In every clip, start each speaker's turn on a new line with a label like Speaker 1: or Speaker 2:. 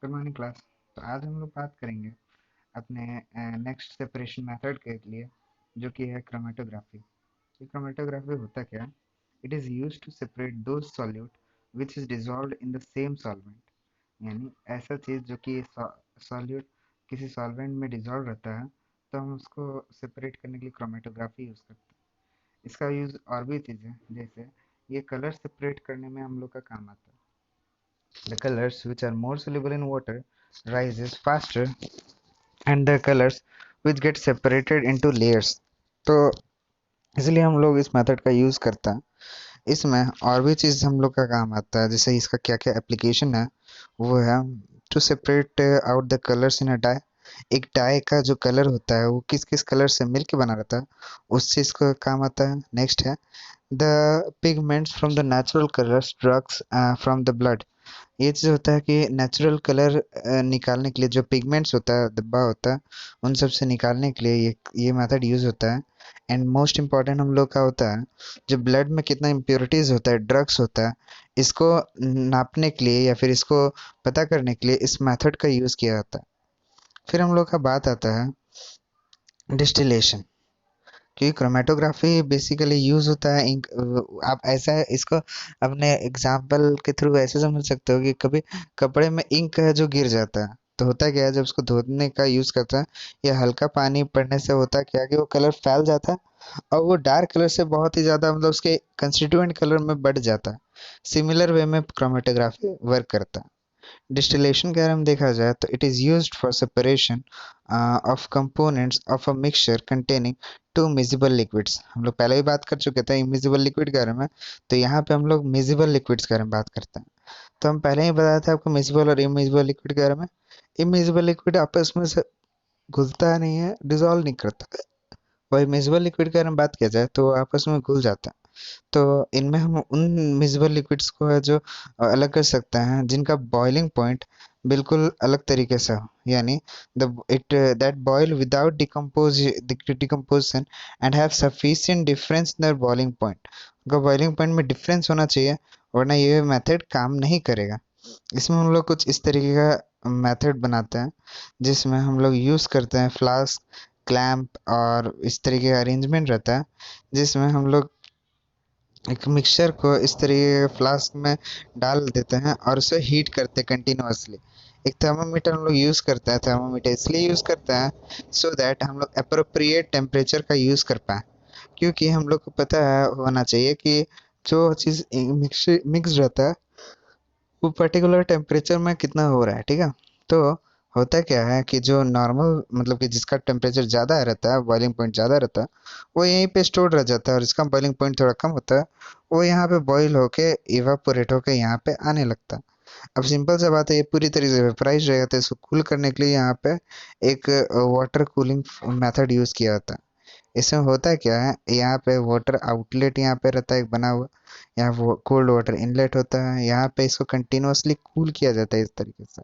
Speaker 1: Good morning class. तो आज हम लोग बात करेंगे अपने नेक्स्ट सेपरेशन मेथड के लिए, जो कि है क्रोमेटोग्राफी। ये क्रोमेटोग्राफी होता क्या है? It is use to separate दो solute which is dissolved in the same solvent. यानी ऐसा चीज़ जो कि सॉल्यूट किसी सॉल्वेंट में डिजॉल्व रहता है, तो हम उसको सेपरेट करने के लिए क्रोमेटोग्राफी यूज़ करते हैं। इसका यूज़ और भी चीज़ें, जैसे ये कलर सेपरेट करने में हम लोग का काम आता है। The colors which are more soluble in water rises faster, and the colors which get separated into layers। तो इसलिए हम लोग इस मेथड का यूज़ करते हैं। इसमें और भी चीज़ हम लोग का काम आता है, जैसे इसका क्या क्या एप्लीकेशन है। वो है to separate out the colours in a dye. एक डाई का जो कलर होता है वो किस किस कलर से मिलके बना रहता है, उस चीज़ का काम आता है। नेक्स्ट है the pigments from the natural colours drugs from the blood. ये चीज़ होता है कि नेचुरल कलर निकालने के लिए जो पिगमेंट्स होता है, धब्बा होता है, उन सब से निकालने के लिए ये मेथड यूज़ होता है। एंड मोस्ट इम्पॉर्टेंट हम लोग का होता है, जो ब्लड में कितना इम्प्योरिटीज़ होता है, ड्रग्स होता है, इसको नापने के लिए या फिर इसको पता करने के लिए इस मेथड का यूज़ किया जाता है। फिर हम लोग का बात आता है डिस्टिलेशन। क्योंकि क्रोमेटोग्राफी बेसिकली यूज़ होता है इंक। आप ऐसा इसको अपने एग्जाम्पल के थ्रू ऐसे समझ सकते हो कि कभी कपड़े में इंक है जो गिर जाता है, तो होता क्या है जब उसको धोने का यूज़ करता है या हल्का पानी पड़ने से होता क्या है कि वो कलर फैल जाता है और वो डार्क कलर से बहुत ही ज़्यादा मतलब उसके कंस्टिट्यूएंट कलर में बढ़ जाता है। सिमिलर वे में क्रोमेटोग्राफी वर्क करता है। डिस्टिलेशन के अगर हम देखा जाए तो it is used for separation of components of a mixture containing two miscible liquids. हम लोग पहले भी बात कर चुके थे इमिजिबल लिक्विड के बारे में, तो यहाँ पे हम लोग मिजिबल लिक्विड्स के बारे में बात करते हैं। तो हम पहले ही बताया था आपको मिजिबल और इमिजिबल लिक्विड के बारे में। इमिजिबल लिक्विड आपस में से घुलता नहीं है, डिजोल्व नहीं करता। वही मिजिबल लिक्विड के बारे में बात किया जाए तो आपस में घुल जाता है। तो इनमें हम उन मिसिबल लिक्विड्स को है जो अलग कर सकते हैं जिनका बॉइलिंग पॉइंट बिल्कुल अलग तरीके से हो, यानी the it that boil without decomposition and have sufficient difference in their boiling point. उनका बॉइलिंग पॉइंट में डिफरेंस होना चाहिए, वरना ये मेथड काम नहीं करेगा। इसमें हम लोग कुछ इस तरीके का मेथड बनाते हैं जिसमें हम लोग यूज़ करते हैं फ्लास्क, क्लैंप और इस तरीके का अरेंजमेंट रहता है, जिसमें हम लोग एक मिक्सचर को इस तरीके के फ्लास्क में डाल देते हैं और उसे हीट करते हैं कंटिन्यूअसली। एक थर्मामीटर हम लोग यूज़ करते हैं। थर्मामीटर इसलिए यूज़ करते हैं सो दैट हम लोग अप्रोप्रिएट टेम्परेचर का यूज़ कर पाएँ, क्योंकि हम लोग को पता है होना चाहिए कि जो चीज़ मिक्स रहता है वो पर्टिकुलर टेम्परेचर में कितना हो रहा है, ठीक है। तो होता क्या है कि जो नॉर्मल मतलब कि जिसका टेम्परेचर ज़्यादा रहता है, बॉइलिंग पॉइंट ज़्यादा रहता है, वो यहीं पे स्टोर रह जाता है, और जिसका बॉइलिंग पॉइंट थोड़ा कम होता है वो यहाँ पे बॉईल होके इवापोरेट होके यहाँ पे आने लगता है। अब सिंपल सा बात है, ये पूरी तरीके से वेपराइज रहेगा, तो इसको कूल करने के लिए यहाँ पे एक वाटर कूलिंग मेथड यूज़ किया जाता है। इसमें होता क्या है, यहाँ पे वाटर आउटलेट यहाँ पे रहता है एक बना हुआ, यहाँ वो कोल्ड वाटर इनलेट होता है, यहाँ पे इसको कंटिन्यूअसली कूल किया जाता है इस तरीके से।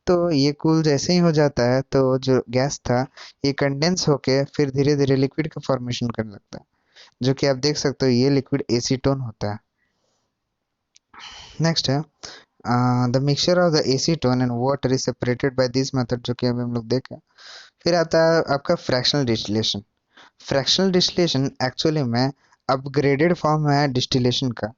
Speaker 1: तो ये कूल जैसे ही हो जाता है तो जो गैस था ये कंडेंस होके फिर धीरे धीरे लिक्विड का फॉर्मेशन करने लगता है, जो कि आप देख सकते हो ये लिक्विड एसीटोन होता है। नेक्स्ट है the mixture of the acetone and water is separated by this method, जो कि अभी हम लोग देखें। फिर आता है आपका fractional distillation. Fractional distillation actually में अपग्रेडेड फॉर्म है डिस्टिलेशन का।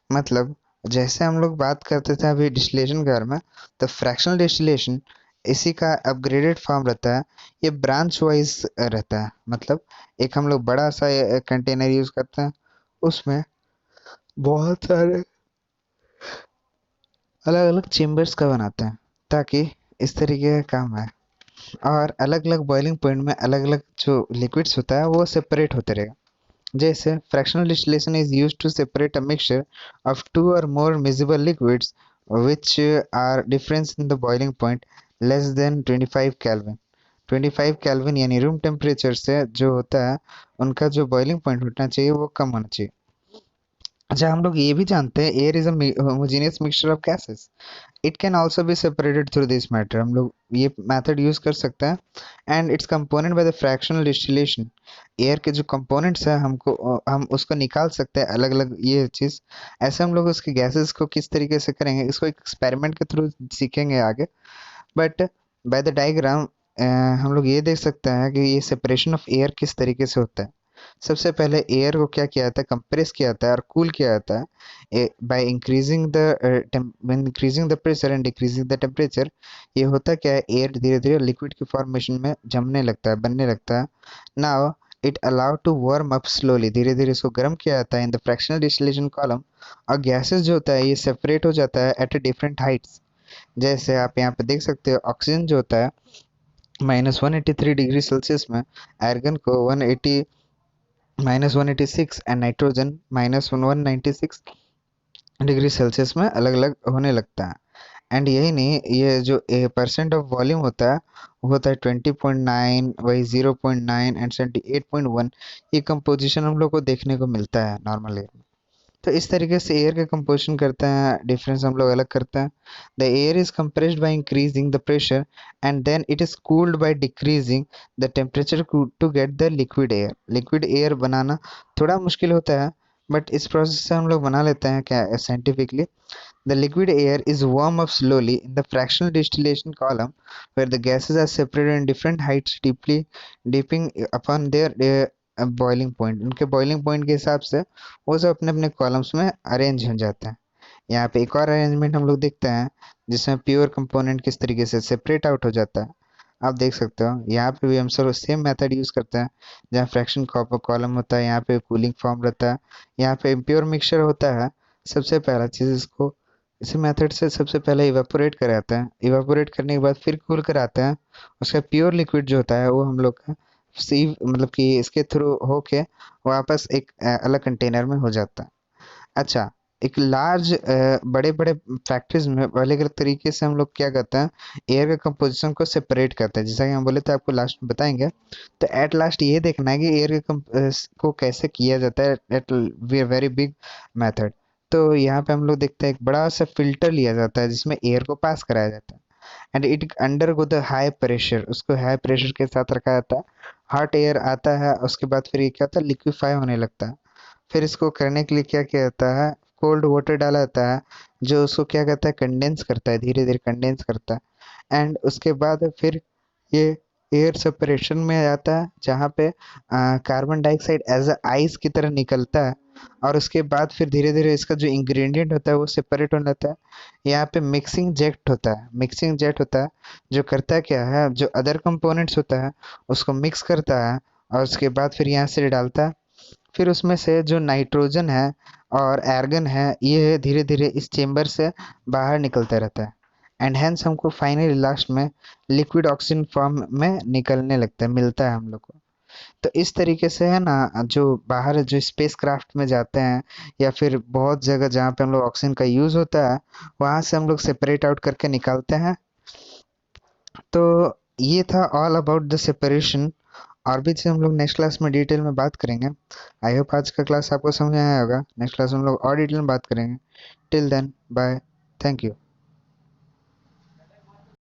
Speaker 1: मतलब जैसे हम लोग बात करते थे अभी डिस्टिलेशन के बारे में, तो फ्रैक्शनल डिस्टिलेशन इसी का अपग्रेडेड फॉर्म रहता है। ये ब्रांच वाइज रहता है, मतलब एक हम लोग बड़ा सा कंटेनर यूज करते हैं, उसमें बहुत सारे अलग अलग चेम्बर्स का बनाते हैं ताकि इस तरीके का काम है, और अलग अलग बॉइलिंग पॉइंट में अलग अलग जो लिक्विड्स होता है वो सेपरेट होते रहेगा। जैसे fractional distillation is used to separate a mixture of two or more miscible liquids which are difference in the boiling point less than 25 Kelvin। 25 kelvin यानी रूम टेम्परेचर से जो होता है उनका जो बॉइलिंग पॉइंट होना चाहिए वो कम होना चाहिए। अच्छा, हम लोग ये भी जानते हैं air is a homogeneous mixture of gases. It can also be separated through this matter. हम लोग ये मेथड यूज कर सकते हैं। And it's component by the fractional distillation. Air के जो कंपोनेंट्स हैं हम उसको निकाल सकते हैं अलग अलग ये चीज़। ऐसे हम लोग उसके गैसेस को किस तरीके से करेंगे इसको एक एक्सपेरिमेंट के थ्रू सीखेंगे आगे। बट बाय द डायग्राम हम लोग ये देख सकते हैं कि ये सेपरेशन ऑफ एयर किस तरीके से होता है। सबसे पहले एयर को क्या किया जाता है, कंप्रेस किया जाता है और कूल किया जाता है bye increasing the pressure and decreasing the temperature. ये होता क्या है, एयर धीरे धीरे लिक्विड की फॉर्मेशन में जमने लगता है, बनने लगता है। Now it allow to warm up slowly, धीरे धीरे इसको गर्म किया जाता है in the fractional distillation column. और गैसेस जो होता है ये सेपरेट हो जाता है एट अ डिफरेंट हाइट्स। जैसे आप यहाँ पे देख सकते हो ऑक्सीजन जो होता है -183 डिग्री सेल्सियस में, आर्गन को 180 -186 एंड नाइट्रोजन -196 डिग्री सेल्सियस में अलग अलग होने लगता है। एंड यही नहीं, ये जो परसेंट ऑफ वॉल्यूम होता है वो होता है 20.9, वही 0.9 एंड 78.1। ये कंपोजिशन हम लोग को देखने को मिलता है नॉर्मल एयर में। तो इस तरीके से एयर का कंपोजिशन करते हैं, डिफरेंस हम लोग अलग करते हैं। The air is compressed by increasing the pressure and then it is cooled by decreasing the temperature to get the liquid air. Liquid air बनाना थोड़ा मुश्किल होता है, बट इस प्रोसेस से हम लोग बना लेते हैं क्या scientifically. The liquid air is warm up slowly in the fractional distillation column, where the gases are separated in different heights, deeply dipping upon their boiling point। उनके boiling point के हिसाब से वो सब अपने अपने कॉलम्स में अरेंज हो जाते हैं। यहाँ पे एक और अरेंजमेंट हम लोग देखते हैं जिसमें प्योर कंपोनेंट किस तरीके से सेपरेट आउट हो जाता है। आप देख सकते हो यहाँ पे भी हम सब सेम मेथड यूज करते हैं। जहाँ फ्रैक्शन कॉलम होता है, यहाँ पे कूलिंग फॉर्म रहता है, यहाँ पे इम्प्योर मिक्सचर होता है। सबसे पहला चीज़ इसको इसी मेथड से सबसे पहले इवेपोरेट कराते हैं, इवेपोरेट करने के बाद फिर कूल कराते हैं। उसका प्योर लिक्विड जो होता है वो हम लोग का सीव मतलब कि इसके थ्रू होके वापस एक अलग कंटेनर में हो जाता है। अच्छा, एक लार्ज बड़े बड़े फैक्ट्रीज में अलग अलग तरीके से हम लोग क्या करते हैं, एयर का कंपोजिशन को सेपरेट करते हैं। जैसा कि हम बोले थे आपको लास्ट में बताएंगे। तो एट लास्ट ये देखना है कि एयर के को कैसे किया जाता है एट वेरी बिग मेथड। तो यहाँ पे हम लोग देखते हैं एक बड़ा सा फिल्टर लिया जाता है जिसमें एयर को पास कराया जाता है। And it under go the high pressure, उसको हाई प्रेशर के साथ रखा जाता है। हॉट एयर आता है, उसके बाद फिर ये क्या होता है, लिक्विफाई होने लगता है। फिर इसको करने के लिए क्या किया जाता है, कोल्ड वाटर डाला जाता है जो उसको क्या कहता है, कंडेंस करता है, धीरे धीरे कंडेंस करता है। एंड उसके बाद फिर ये एयर सेपरेशन में आ जाता है जहाँ पे carbon dioxide as a ice की तरह निकलता है। और उसके बाद फिर धीरे धीरे इसका जो इंग्रेडिएंट होता है वो सेपरेट होने लगता है। यहाँ पे मिक्सिंग जेट होता है, मिक्सिंग जेट होता है जो करता क्या है, जो अदर कंपोनेंट्स होता है उसको मिक्स करता है और उसके बाद फिर यहाँ से डालता है। फिर उसमें से जो नाइट्रोजन है और आर्गन है ये धीरे धीरे इस चेम्बर से बाहर निकलता रहता है। एंड हेंस हमको फाइनली लास्ट में लिक्विड ऑक्सीजन फॉर्म में निकलने लगता है, मिलता है हम लोग को। तो इस तरीके से है ना, जो बाहर जो स्पेस क्राफ्ट में जाते हैं या फिर बहुत जगह जहाँ पे हम लोग ऑक्सीजन का यूज़ होता है वहाँ से हम लोग सेपरेट आउट करके निकालते हैं। तो ये था ऑल अबाउट द सेपरेशन। और भी चीज़ हम लोग नेक्स्ट क्लास में डिटेल में बात करेंगे। आई होप आज का क्लास आपको समझ में आया होगा। नेक्स्ट क्लास में हम लोग और डिटेल में बात करेंगे। Till then bye, thank you.